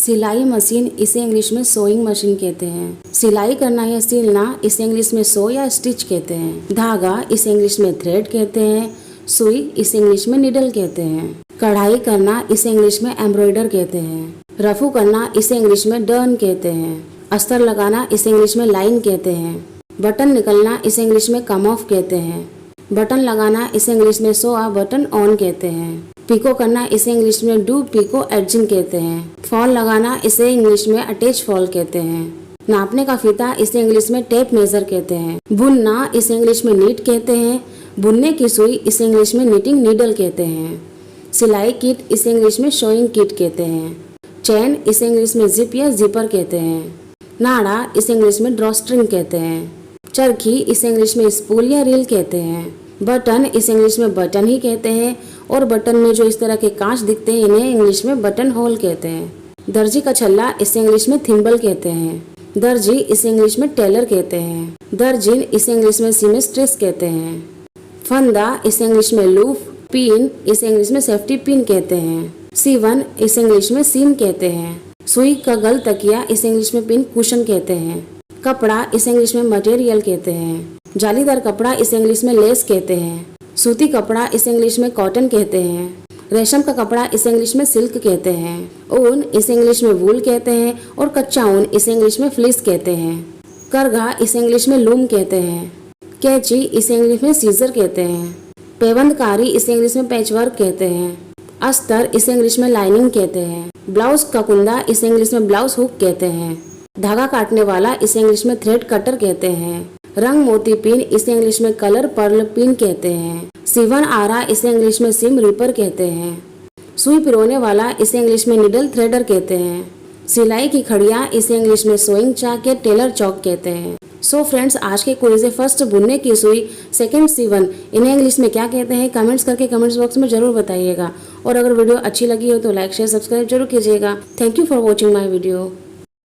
सिलाई मशीन, इसे इंग्लिश में सोइंग मशीन कहते हैं। सिलाई करना या सिलना, इसे इंग्लिश में सो या स्टिच कहते हैं। धागा, इसे इंग्लिश में थ्रेड कहते हैं। सुई, इसे इंग्लिश में निडल कहते हैं। कढ़ाई करना, इसे इंग्लिश में एम्ब्रॉयडर कहते हैं। रफू करना, इसे इंग्लिश में डर्न कहते हैं। अस्तर लगाना, इसे इंग्लिश में लाइन कहते हैं। बटन निकलना, इसे इंग्लिश में कम ऑफ कहते हैं। बटन लगाना, इसे इंग्लिश में सो आ बटन ऑन कहते हैं। पिको करना, इसे इंग्लिश में डू पिको एडजिंग कहते हैं। फॉल लगाना, इसे इंग्लिश में अटैच फॉल कहते हैं। नापने का फीता, इसे इंग्लिश में टेप मेजर कहते हैं। बुनना, इसे इंग्लिश में नीट कहते हैं। बुनने की सुई, इसे इंग्लिश में नीटिंग नीडल कहते हैं। सिलाई किट, इसे इंग्लिश में शोइंग किट कहते हैं। चैन, इसे इंग्लिश में जिप या जिपर कहते हैं। नाड़ा, इसे इंग्लिश में ड्रॉस्ट्रिंग कहते हैं। चरखी, इसे इंग्लिश में स्पूल या रील कहते हैं। बटन, इसे इंग्लिश में बटन ही कहते हैं और बटन में जो इस तरह के कांच दिखते हैं इन्हें इंग्लिश में बटन होल कहते हैं। दर्जी का छल्ला, इसे इंग्लिश में थिम्बल कहते हैं। दर्जी, इसे इंग्लिश में टेलर कहते हैं। दर्जिन, इसे इंग्लिश में सीमस्ट्रेस कहते हैं। फंदा, इसे इंग्लिश में लूप। पिन, इसे इंग्लिश में सेफ्टी पिन कहते हैं। सीवन, इसे इंग्लिश में सीम कहते हैं। सुई का गल तकिया, इसे इंग्लिश में पिन कुशन कहते हैं। कपड़ा, इसे इंग्लिश में मटेरियल कहते हैं। जालीदार कपड़ा, इसे इंग्लिश में लेस कहते हैं। सूती कपड़ा, इसे इंग्लिश में कॉटन कहते हैं। रेशम का कपड़ा, इसे इंग्लिश में सिल्क कहते हैं। ऊन, इसे इंग्लिश में वूल कहते हैं और कच्चा ऊन, इसे इंग्लिश में फ्लीस कहते हैं। करघा, इसे इंग्लिश में लूम कहते हैं। कैंची, इसे इंग्लिश में सीजर कहते हैं। पेबंदकारी, इसे इंग्लिश में पैचवर्क कहते हैं। अस्तर, इसे इंग्लिश में लाइनिंग कहते हैं। ब्लाउज का कुंदा, इसे इंग्लिश में ब्लाउज हुक कहते हैं। धागा काटने वाला, इसे इंग्लिश में थ्रेड कटर कहते हैं। रंग मोती पिन, इसे इंग्लिश में कलर पर्ल पिन कहते हैं। सीवन आरा, इसे इंग्लिश में सिम रिपर कहते हैं। सुई पिरोने वाला, इसे इंग्लिश में निडल थ्रेडर कहते हैं। सिलाई की खड़िया, इसे इंग्लिश में सोइंग चाक या टेलर चौक कहते हैं। सो फ्रेंड्स, आज के क्विज है फर्स्ट बुनने की सुई, सेकंड सीवन, इन्हें इंग्लिश में क्या कहते हैं कमेंट्स करके कमेंट्स बॉक्स में जरूर बताइएगा। और अगर वीडियो अच्छी लगी हो तो लाइक शेयर सब्सक्राइब जरूर कीजिएगा। Thank you for watching my video.